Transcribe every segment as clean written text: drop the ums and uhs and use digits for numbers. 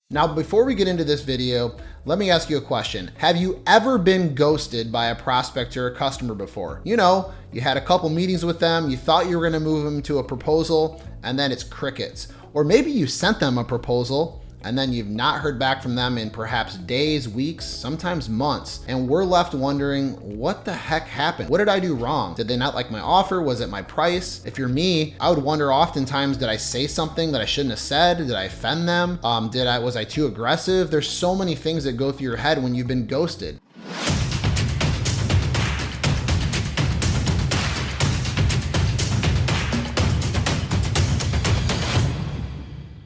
Now, before we get into this video, let me ask you a question. Have you ever been ghosted by a prospect or a customer before? You know, you had a couple meetings with them, you thought you were gonna move them to a proposal, and then it's crickets. Or maybe you sent them a proposal, and then you've not heard back from them in perhaps days, weeks, sometimes months. And we're left wondering, what the heck happened? What did I do wrong? Did they not like my offer? Was it my price? If you're me, I would wonder oftentimes, did I say something that I shouldn't have said? Did I offend them? Was I too aggressive? There's so many things that go through your head when you've been ghosted.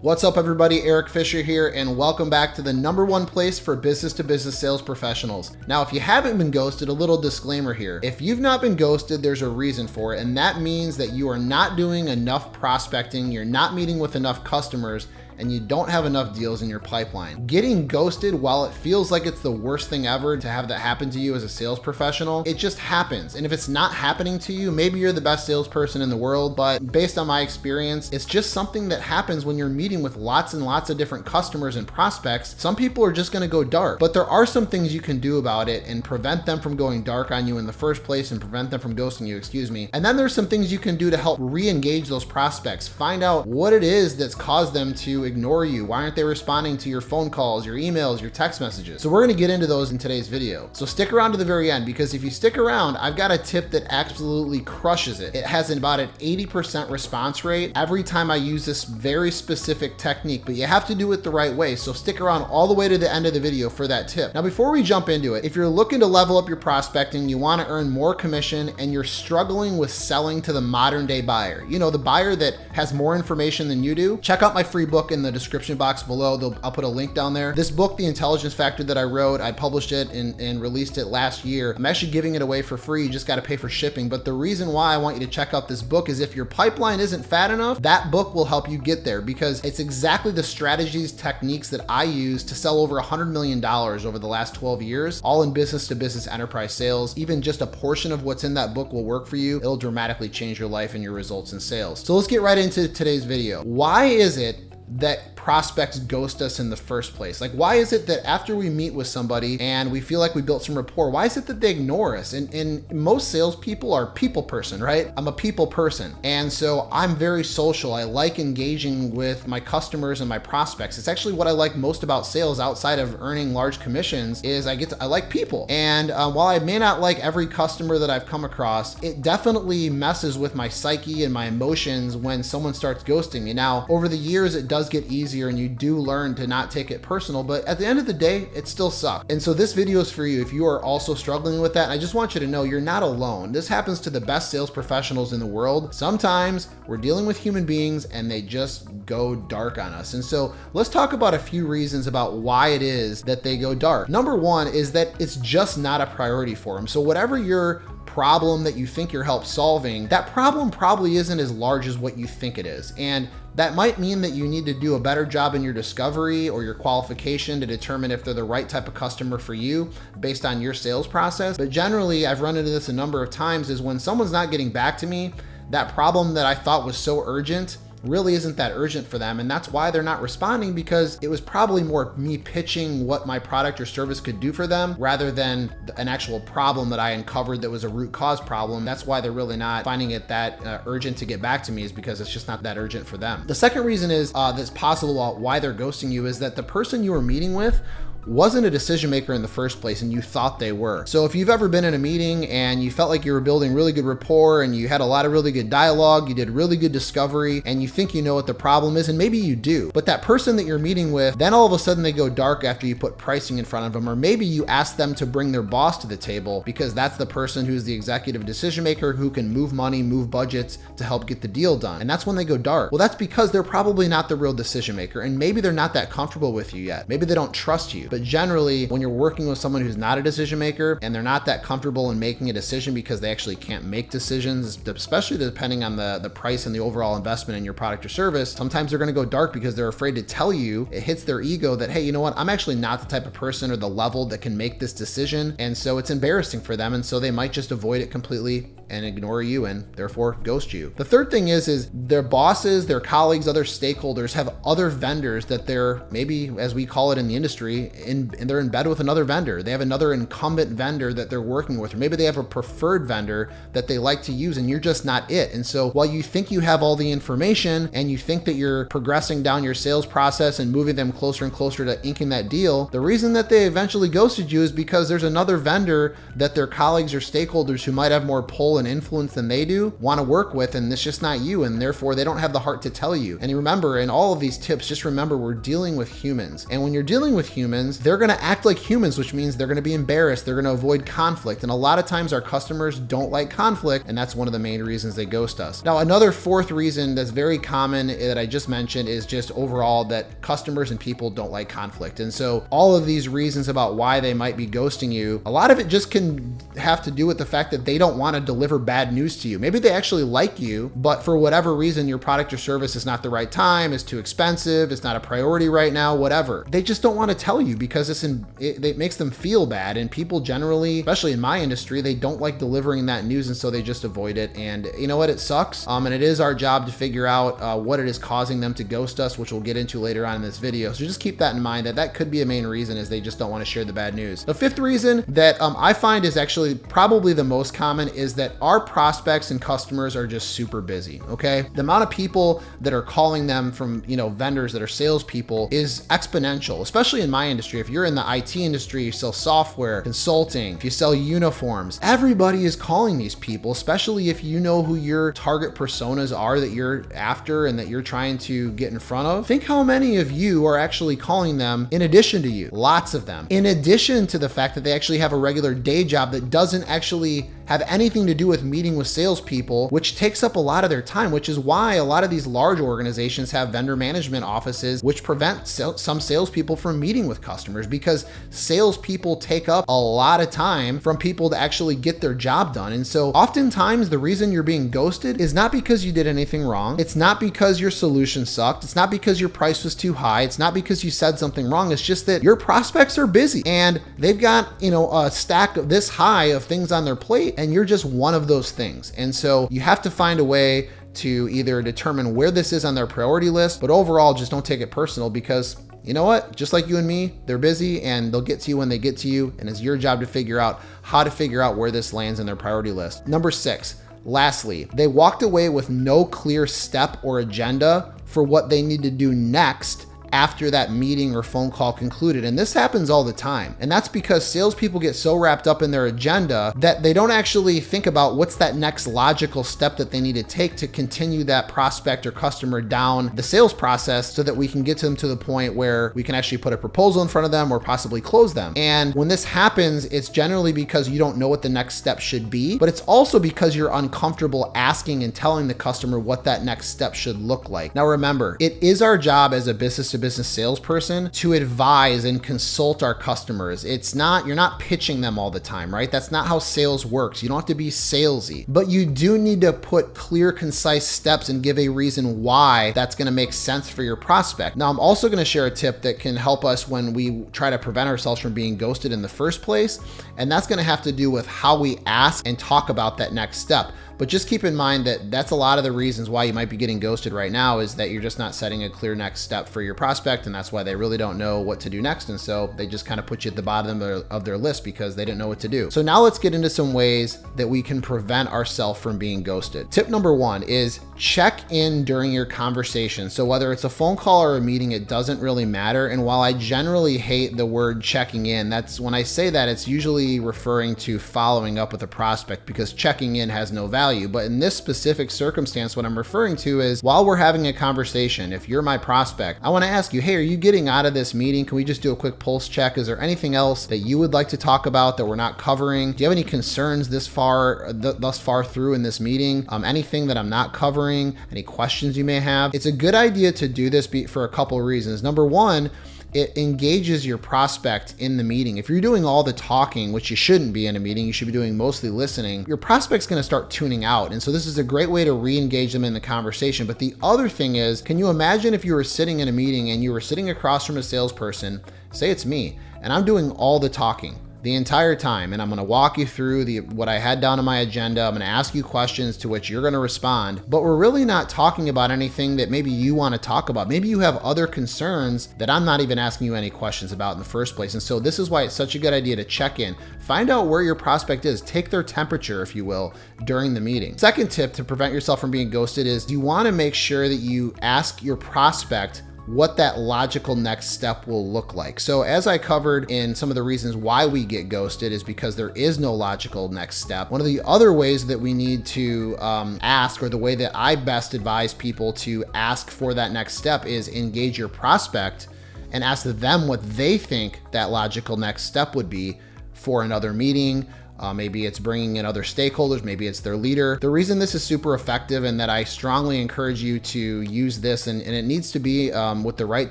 What's up, everybody? Eric Fisher here, and welcome back to the #1 place for business-to-business sales professionals. Now, if you haven't been ghosted, a little disclaimer here. If you've not been ghosted, there's a reason for it, and that means that you are not doing enough prospecting, you're not meeting with enough customers, and you don't have enough deals in your pipeline. Getting ghosted, while it feels like it's the worst thing ever to have that happen to you as a sales professional, it just happens. And if it's not happening to you, maybe you're the best salesperson in the world, but based on my experience, it's just something that happens when you're meeting with lots and lots of different customers and prospects. Some people are just gonna go dark, but there are some things you can do about it and prevent them from going dark on you in the first place and prevent them from ghosting you, And then there's some things you can do to help re-engage those prospects. Find out what it is that's caused them to ignore you. Why aren't they responding to your phone calls, your emails, your text messages? So we're gonna get into those in today's video. So stick around to the very end, because if you stick around, I've got a tip that absolutely crushes it. It has about an 80% response rate every time I use this very specific technique, but you have to do it the right way. So stick around all the way to the end of the video for that tip. Now, before we jump into it, if you're looking to level up your prospecting, you wanna earn more commission, and you're struggling with selling to the modern day buyer, you know, the buyer that has more information than you do, check out my free book in the description box below. I'll put a link down there. This book, The Intelligence Factor, that I wrote, I published it and released it last year. I'm actually giving it away for free. You just got to pay for shipping. But the reason why I want you to check out this book is if your pipeline isn't fat enough, that book will help you get there, because it's exactly the strategies, techniques that I use to sell over $100 million over the last 12 years, all in business to business enterprise sales. Even just a portion of what's in that book will work for you. It'll dramatically change your life and your results in sales. So let's get right into today's video. Why is it that prospects ghost us in the first place? Like, why is it that after we meet with somebody and we feel like we built some rapport, why is it that they ignore us? And most salespeople are people person, right? I'm a people person. And so I'm very social. I like engaging with my customers and my prospects. It's actually what I like most about sales outside of earning large commissions is I like people. And while I may not like every customer that I've come across, it definitely messes with my psyche and my emotions when someone starts ghosting me. Now, over the years, it does get easier and you do learn to not take it personal, but at the end of the day, it still sucks. And so this video is for you if you are also struggling with that. And I just want you to know you're not alone. This happens to the best sales professionals in the world. Sometimes we're dealing with human beings and they just go dark on us. And so let's talk about a few reasons about why it is that they go dark. Number one is that it's just not a priority for them. So whatever your problem that you think you're help solving, that problem probably isn't as large as what you think it is. And that might mean that you need to do a better job in your discovery or your qualification to determine if they're the right type of customer for you based on your sales process. But generally, I've run into this a number of times, is when someone's not getting back to me, that problem that I thought was so urgent really isn't that urgent for them. And that's why they're not responding, because it was probably more me pitching what my product or service could do for them rather than an actual problem that I uncovered that was a root cause problem. That's why they're really not finding it that urgent to get back to me, is because it's just not that urgent for them. The second reason is that's possible why they're ghosting you is that the person you were meeting with wasn't a decision maker in the first place and you thought they were. So if you've ever been in a meeting and you felt like you were building really good rapport and you had a lot of really good dialogue, you did really good discovery, and you think you know what the problem is, and maybe you do, but that person that you're meeting with, then all of a sudden they go dark after you put pricing in front of them, or maybe you ask them to bring their boss to the table because that's the person who's the executive decision maker who can move money, move budgets to help get the deal done. And that's when they go dark. Well, that's because they're probably not the real decision maker, and maybe they're not that comfortable with you yet. Maybe they don't trust you. But generally, when you're working with someone who's not a decision maker and they're not that comfortable in making a decision because they actually can't make decisions, especially depending on the price and the overall investment in your product or service, sometimes they're going to go dark because they're afraid to tell you. It hits their ego that, hey, you know what? I'm actually not the type of person or the level that can make this decision. And so it's embarrassing for them. And so they might just avoid it completely and ignore you and therefore ghost you. The third thing is their bosses, their colleagues, other stakeholders have other vendors that they're, maybe as we call it in the industry, and they're in bed with another vendor. They have another incumbent vendor that they're working with, or maybe they have a preferred vendor that they like to use and you're just not it. And so while you think you have all the information and you think that you're progressing down your sales process and moving them closer and closer to inking that deal, the reason that they eventually ghosted you is because there's another vendor that their colleagues or stakeholders who might have more pull and influence than they do want to work with, and it's just not you, and therefore they don't have the heart to tell you. And remember, in all of these tips, just remember we're dealing with humans, and when you're dealing with humans, they're going to act like humans, which means they're going to be embarrassed, they're going to avoid conflict, and a lot of times our customers don't like conflict, and that's one of the main reasons they ghost us. Now, another fourth reason that's very common that I just mentioned is just overall that customers and people don't like conflict. And so all of these reasons about why they might be ghosting you, a lot of it just can have to do with the fact that they don't want to deliver bad news to you. Maybe they actually like you, but for whatever reason, your product or service is not the right time, it's too expensive, it's not a priority right now, whatever. They just don't want to tell you because it makes them feel bad. And people generally, especially in my industry, they don't like delivering that news, and so they just avoid it. And you know what? It sucks. And it is our job to figure out what it is causing them to ghost us, which we'll get into later on in this video. So just keep that in mind, that could be a main reason, is they just don't want to share the bad news. The fifth reason that I find is actually probably the most common is that our prospects and customers are just super busy. Okay. The amount of people that are calling them from, vendors that are salespeople is exponential, especially in my industry. If you're in the IT industry, you sell software, consulting, if you sell uniforms, everybody is calling these people, especially if you know who your target personas are that you're after and that you're trying to get in front of. Think how many of you are actually calling them in addition to you. Lots of them. In addition to the fact that they actually have a regular day job that doesn't actually have anything to do with meeting with salespeople, which takes up a lot of their time, which is why a lot of these large organizations have vendor management offices, which prevent some salespeople from meeting with customers, because salespeople take up a lot of time from people to actually get their job done. And so oftentimes the reason you're being ghosted is not because you did anything wrong. It's not because your solution sucked. It's not because your price was too high. It's not because you said something wrong. It's just that your prospects are busy and they've got, a stack of this high of things on their plate, and you're just one of those things. And so you have to find a way to either determine where this is on their priority list, but overall, just don't take it personal, because you know what? Just like you and me, they're busy and they'll get to you when they get to you. And it's your job to figure out how to figure out where this lands in their priority list. Number 6, lastly, they walked away with no clear step or agenda for what they need to do next after that meeting or phone call concluded. And this happens all the time. And that's because salespeople get so wrapped up in their agenda that they don't actually think about what's that next logical step that they need to take to continue that prospect or customer down the sales process so that we can get to them to the point where we can actually put a proposal in front of them or possibly close them. And when this happens, it's generally because you don't know what the next step should be, but it's also because you're uncomfortable asking and telling the customer what that next step should look like. Now remember, it is our job as a business-to-business salesperson to advise and consult our customers. You're not pitching them all the time, right? That's not how sales works. You don't have to be salesy, but you do need to put clear, concise steps and give a reason why that's going to make sense for your prospect. Now, I'm also going to share a tip that can help us when we try to prevent ourselves from being ghosted in the first place. And that's going to have to do with how we ask and talk about that next step. But just keep in mind that that's a lot of the reasons why you might be getting ghosted right now, is that you're just not setting a clear next step for your prospect. And that's why they really don't know what to do next. And so they just kind of put you at the bottom of their list because they didn't know what to do. So now let's get into some ways that we can prevent ourselves from being ghosted. Tip number 1 is check in during your conversation. So whether it's a phone call or a meeting, it doesn't really matter. And while I generally hate the word checking in, that's when I say that, it's usually referring to following up with a prospect, because checking in has no value. But in this specific circumstance, what I'm referring to is while we're having a conversation, if you're my prospect, I want to ask you, hey, are you getting out of this meeting? Can we just do a quick pulse check? Is there anything else that you would like to talk about that we're not covering? Do you have any concerns thus far through in this meeting? Anything that I'm not covering? Any questions you may have? It's a good idea to do this for a couple of reasons. Number 1, it engages your prospect in the meeting. If you're doing all the talking, which you shouldn't be in a meeting, you should be doing mostly listening, your prospect's going to start tuning out. And so this is a great way to re-engage them in the conversation. But the other thing is, can you imagine if you were sitting in a meeting and you were sitting across from a salesperson, say it's me, and I'm doing all the talking the entire time, and I'm going to walk you through what I had down on my agenda. I'm going to ask you questions to which you're going to respond, but we're really not talking about anything that maybe you want to talk about. Maybe you have other concerns that I'm not even asking you any questions about in the first place. And so this is why it's such a good idea to check in, find out where your prospect is, take their temperature, if you will, during the meeting. Second tip to prevent yourself from being ghosted is you want to make sure that you ask your prospect what that logical next step will look like. So as I covered in some of the reasons why we get ghosted is because there is no logical next step. One of the other ways that we need to ask, or the way that I best advise people to ask for that next step, is engage your prospect and ask them what they think that logical next step would be for another meeting. Maybe it's bringing in other stakeholders, maybe it's their leader. The reason this is super effective and that I strongly encourage you to use this, and it needs to be with the right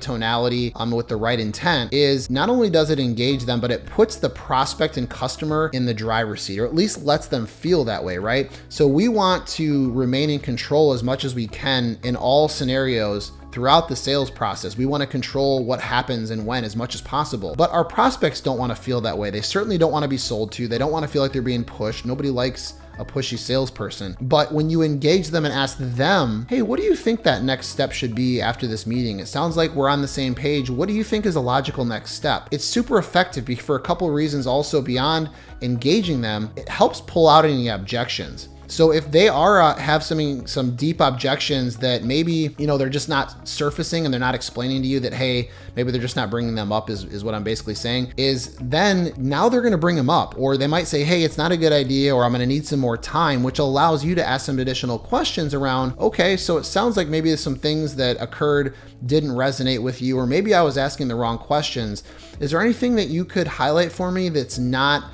tonality, with the right intent, is not only does it engage them, but it puts the prospect and customer in the driver's seat, or at least lets them feel that way, right? So we want to remain in control as much as we can in all scenarios throughout the sales process. We want to control what happens and when as much as possible. But our prospects don't want to feel that way. They certainly don't want to be sold to. They don't want to feel like they're being pushed. Nobody likes a pushy salesperson. But when you engage them and ask them, hey, what do you think that next step should be after this meeting? It sounds like we're on the same page. What do you think is a logical next step? It's super effective for a couple of reasons. Also, beyond engaging them, it helps pull out any objections. So if they are have some deep objections that maybe, they're just not surfacing and they're not explaining to you that, hey, maybe they're just not bringing them up is what I'm basically saying, is then now they're going to bring them up. Or they might say, hey, it's not a good idea, or I'm going to need some more time, which allows you to ask some additional questions around, okay, so it sounds like maybe some things that occurred didn't resonate with you, or maybe I was asking the wrong questions. Is there anything that you could highlight for me that's not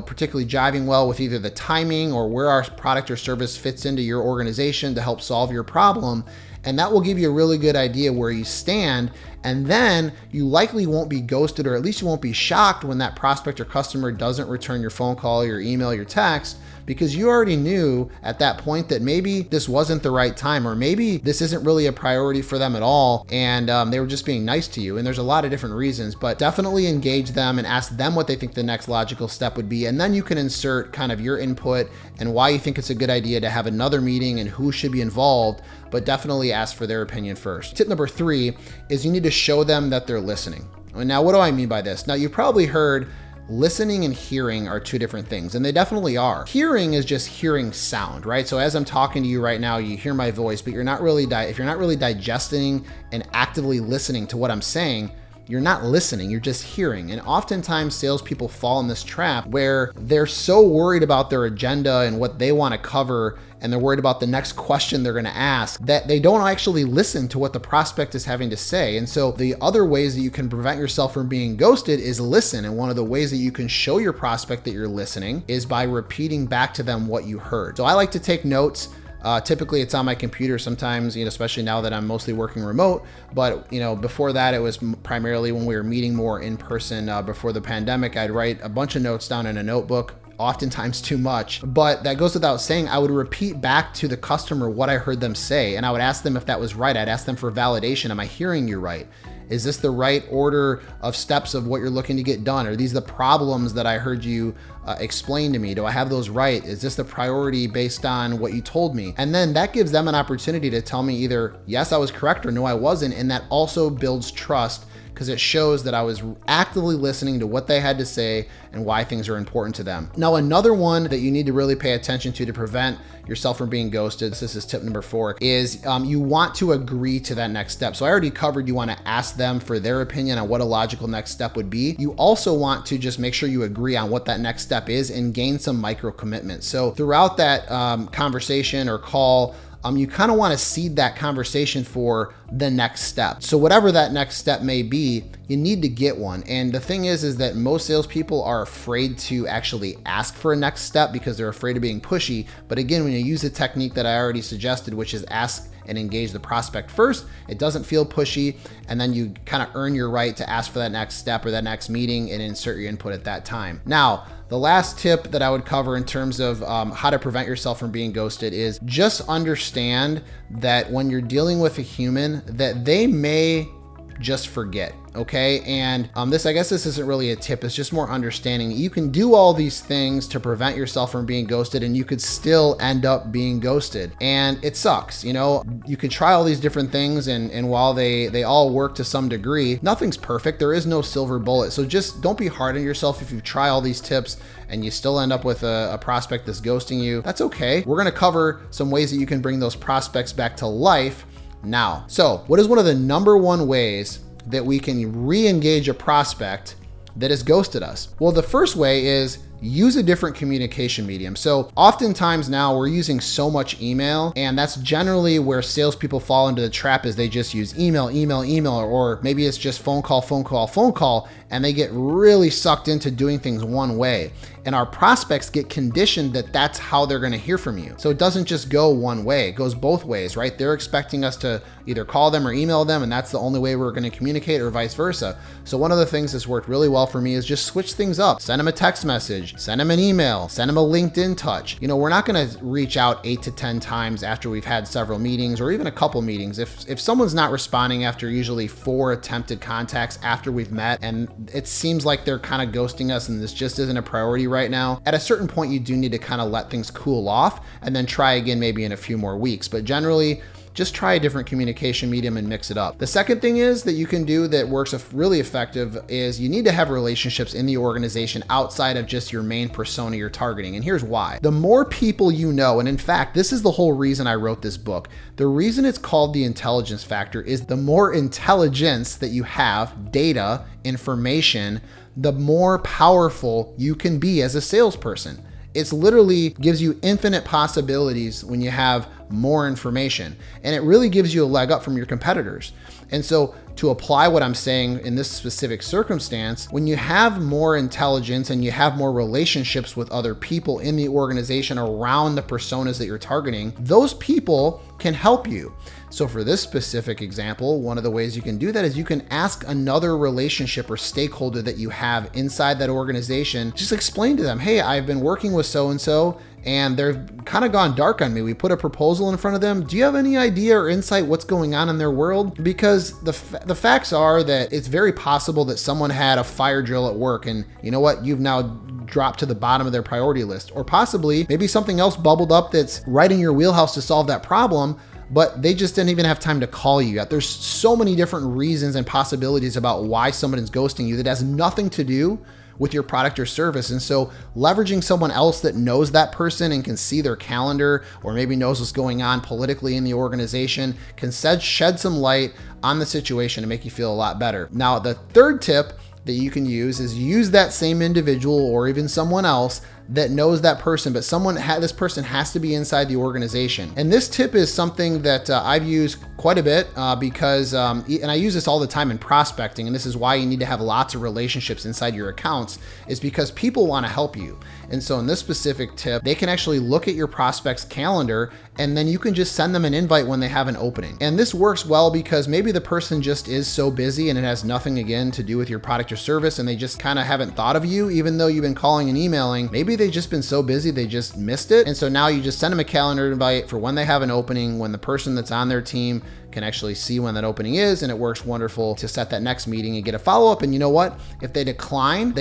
particularly jiving well with either the timing or where our product or service fits into your organization to help solve your problem? And that will give you a really good idea where you stand. And then you likely won't be ghosted, or at least you won't be shocked when that prospect or customer doesn't return your phone call, your email, your text, because you already knew at that point that maybe this wasn't the right time, or maybe this isn't really a priority for them at all, and they were just being nice to you. And there's a lot of different reasons, but definitely engage them and ask them what they think the next logical step would be. And then you can insert kind of your input and why you think it's a good idea to have another meeting and who should be involved, but definitely ask for their opinion first. Tip number 3 is you need to show them that they're listening. And now, what do I mean by this? Now, you've probably heard listening and hearing are two different things, and they definitely are. Hearing is just hearing sound, right? So as I'm talking to you right now, you hear my voice, but you're not really if you're not really digesting and actively listening to what I'm saying, you're not listening, you're just hearing. And oftentimes salespeople fall in this trap where they're so worried about their agenda and what they want to cover, and they're worried about the next question they're going to ask, that they don't actually listen to what the prospect is having to say. And so the other ways that you can prevent yourself from being ghosted is listen. And one of the ways that you can show your prospect that you're listening is by repeating back to them what you heard. So I like to take notes. Typically it's on my computer sometimes, especially now that I'm mostly working remote. But, before that, it was primarily when we were meeting more in person before the pandemic. I'd write a bunch of notes down in a notebook, oftentimes too much. But that goes without saying, I would repeat back to the customer what I heard them say. And I would ask them if that was right. I'd ask them for validation. Am I hearing you right? Is this the right order of steps of what you're looking to get done? Are these the problems that I heard you explain to me? Do I have those right? Is this the priority based on what you told me? And then that gives them an opportunity to tell me either, yes, I was correct, or no, I wasn't. And that also builds trust, because it shows that I was actively listening to what they had to say and why things are important to them. Now, another one that you need to really pay attention to prevent yourself from being ghosted, this is tip number 4, is you want to agree to that next step. So I already covered, you want to ask them for their opinion on what a logical next step would be. You also want to just make sure you agree on what that next step is and gain some micro commitments. So throughout that conversation or call, you kind of want to seed that conversation for the next step. So whatever that next step may be, you need to get one. And the thing is that most salespeople are afraid to actually ask for a next step because they're afraid of being pushy. But again, when you use the technique that I already suggested, which is ask and engage the prospect first, it doesn't feel pushy, and then you kind of earn your right to ask for that next step or that next meeting and insert your input at that time. Now, the last tip that I would cover in terms of how to prevent yourself from being ghosted is just understand that when you're dealing with a human, that they may just forget, okay? And I guess this isn't really a tip, it's just more understanding. You can do all these things to prevent yourself from being ghosted, and you could still end up being ghosted. And it sucks, you know? You can try all these different things, and while they all work to some degree, nothing's perfect. There is no silver bullet. So just don't be hard on yourself if you try all these tips and you still end up with a prospect that's ghosting you. That's okay. We're gonna cover some ways that you can bring those prospects back to life now. So what is one of the number one ways that we can re-engage a prospect that has ghosted us? Well, the first way is use a different communication medium. So oftentimes now we're using so much email, and that's generally where salespeople fall into the trap, is they just use email, or maybe it's just phone call, and they get really sucked into doing things one way. And our prospects get conditioned that that's how they're gonna hear from you. So it doesn't just go one way, it goes both ways, right? They're expecting us to either call them or email them, and that's the only way we're gonna communicate, or vice versa. So one of the things that's worked really well for me is just switch things up. Send them a text message, send them an email, send them a LinkedIn touch. You know, we're not gonna reach out 8 to 10 times after we've had several meetings or even a couple meetings. If someone's not responding after usually 4 attempted contacts after we've met, and it seems like they're kind of ghosting us and this just isn't a priority right now, at a certain point you do need to kind of let things cool off and then try again maybe in a few more weeks. But generally, just try a different communication medium and mix it up. The second thing is that you can do that works really effective is you need to have relationships in the organization outside of just your main persona you're targeting. And here's why. The more people you know, and in fact, this is the whole reason I wrote this book. The reason it's called The Intelligence Factor is the more intelligence that you have, data, information, the more powerful you can be as a salesperson. It's literally gives you infinite possibilities when you have more information, and it really gives you a leg up from your competitors. And so to apply what I'm saying in this specific circumstance, when you have more intelligence and you have more relationships with other people in the organization around the personas that you're targeting, those people can help you. So for this specific example, one of the ways you can do that is you can ask another relationship or stakeholder that you have inside that organization, just explain to them, hey, I've been working with so-and-so and they've kind of gone dark on me. We put a proposal in front of them. Do you have any idea or insight what's going on in their world? Because the facts are that it's very possible that someone had a fire drill at work, and you know what? You've now dropped to the bottom of their priority list. Or possibly maybe something else bubbled up that's right in your wheelhouse to solve that problem, but they just didn't even have time to call you yet. There's so many different reasons and possibilities about why someone is ghosting you that has nothing to do with your product or service. And so leveraging someone else that knows that person and can see their calendar, or maybe knows what's going on politically in the organization, can shed some light on the situation and make you feel a lot better. Now, the third tip that you can use is use that same individual or even someone else that knows that person, but this person has to be inside the organization. And this tip is something that I've used quite a bit because, and I use this all the time in prospecting, and this is why you need to have lots of relationships inside your accounts, is because people want to help you. And so in this specific tip, they can actually look at your prospect's calendar, and then you can just send them an invite when they have an opening. And this works well because maybe the person just is so busy and it has nothing again to do with your product or service, and they just kind of haven't thought of you, even though you've been calling and emailing. Maybe they've just been so busy they just missed it. And so now you just send them a calendar invite for when they have an opening, when the person that's on their team can actually see when that opening is, and it works wonderful to set that next meeting and get a follow-up. And you know what? If they decline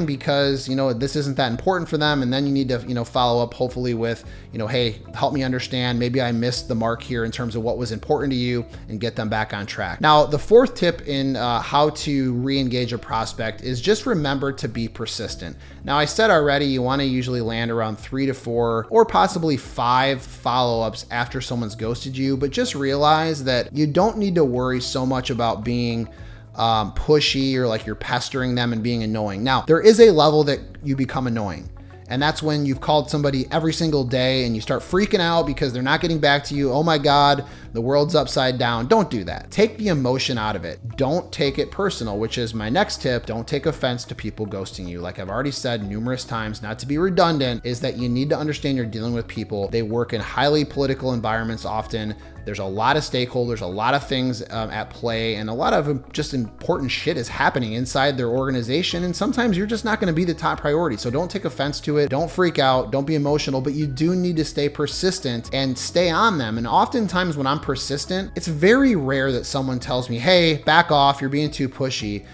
because, you know, this isn't that important for them, and then you need to, you know, follow up hopefully with, you know, hey, help me understand, maybe I missed the mark here in terms of what was important to you, and get them back on track. Now, the fourth tip in how to re-engage a prospect is just remember to be persistent. Now, I said already, you want to usually land around 3 to 4 or possibly 5 follow-ups after someone's ghosted you, but just realize that you don't need to worry so much about being pushy or like you're pestering them and being annoying. Now, there is a level that you become annoying, and that's when you've called somebody every single day and you start freaking out because they're not getting back to you. Oh my God, the world's upside down. Don't do that. Take the emotion out of it. Don't take it personal, which is my next tip. Don't take offense to people ghosting you. Like I've already said numerous times, not to be redundant, is that you need to understand you're dealing with people. They work in highly political environments often. There's a lot of stakeholders, a lot of things at play, and a lot of just important shit is happening inside their organization. And sometimes you're just not going to be the top priority. So don't take offense to it. Don't freak out. Don't be emotional, but you do need to stay persistent and stay on them. And oftentimes when I'm persistent, it's very rare that someone tells me, hey, back off, you're being too pushy.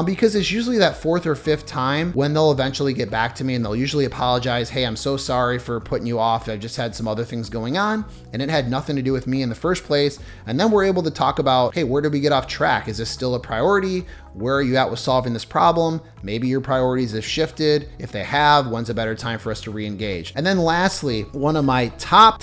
Because it's usually that fourth or fifth time when they'll eventually get back to me and they'll usually apologize. Hey, I'm so sorry for putting you off. I just had some other things going on and it had nothing to do with me in the first place. And then we're able to talk about, hey, where did we get off track? Is this still a priority? Where are you at with solving this problem? Maybe your priorities have shifted. If they have, when's a better time for us to re-engage? And then lastly, one of my top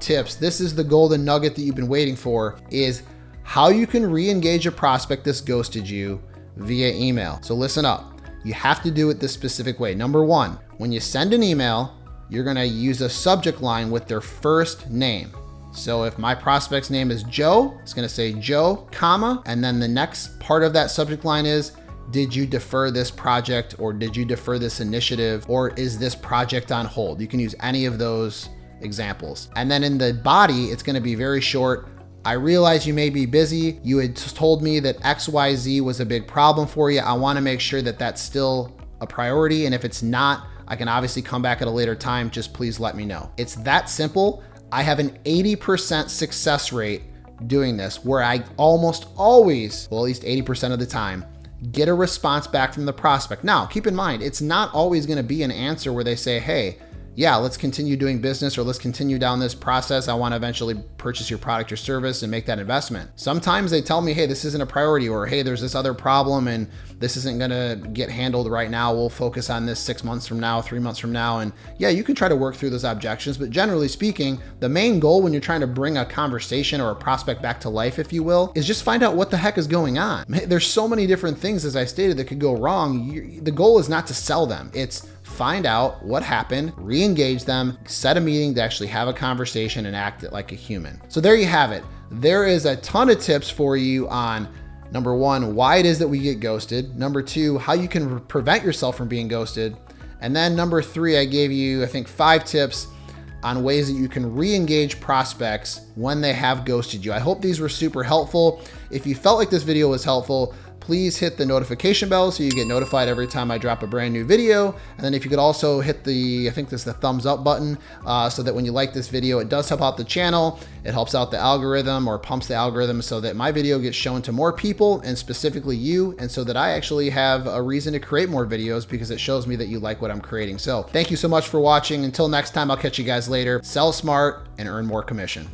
tips, this is the golden nugget that you've been waiting for, is how you can re-engage a prospect that's ghosted you via email. So listen up. You have to do it this specific way. Number one, when you send an email, you're going to use a subject line with their first name. So if my prospect's name is Joe, it's going to say Joe, comma, and then the next part of that subject line is, did you defer this project, or did you defer this initiative, or is this project on hold? You can use any of those examples. And then in the body, it's going to be very short. I realize you may be busy. You had told me that XYZ was a big problem for you. I want to make sure that that's still a priority. And if it's not, I can obviously come back at a later time. Just please let me know. It's that simple. I have an 80% success rate doing this, where I almost always, well, at least 80% of the time, get a response back from the prospect. Now, keep in mind, it's not always going to be an answer where they say, hey, yeah, let's continue doing business, or let's continue down this process. I want to eventually purchase your product or service and make that investment. Sometimes they tell me, hey, this isn't a priority, or hey, there's this other problem and this isn't going to get handled right now. We'll focus on this 6 months from now, 3 months from now. And yeah, you can try to work through those objections, but generally speaking, the main goal when you're trying to bring a conversation or a prospect back to life, if you will, is just find out what the heck is going on. There's so many different things, as I stated, that could go wrong. The goal is not to sell them. It's find out what happened, re-engage them, set a meeting to actually have a conversation and act like a human. So there you have it. There is a ton of tips for you on, number one, why it is that we get ghosted. Number two, how you can prevent yourself from being ghosted. And then number three, I gave you, I think, 5 tips on ways that you can re-engage prospects when they have ghosted you. I hope these were super helpful. If you felt like this video was helpful, please hit the notification bell so you get notified every time I drop a brand new video. And then if you could also hit the, I think this is the thumbs up button, so that when you like this video, it does help out the channel. It helps out the algorithm, or pumps the algorithm, so that my video gets shown to more people, and specifically you, and so that I actually have a reason to create more videos, because it shows me that you like what I'm creating. So thank you so much for watching. Until next time, I'll catch you guys later. Sell smart and earn more commission.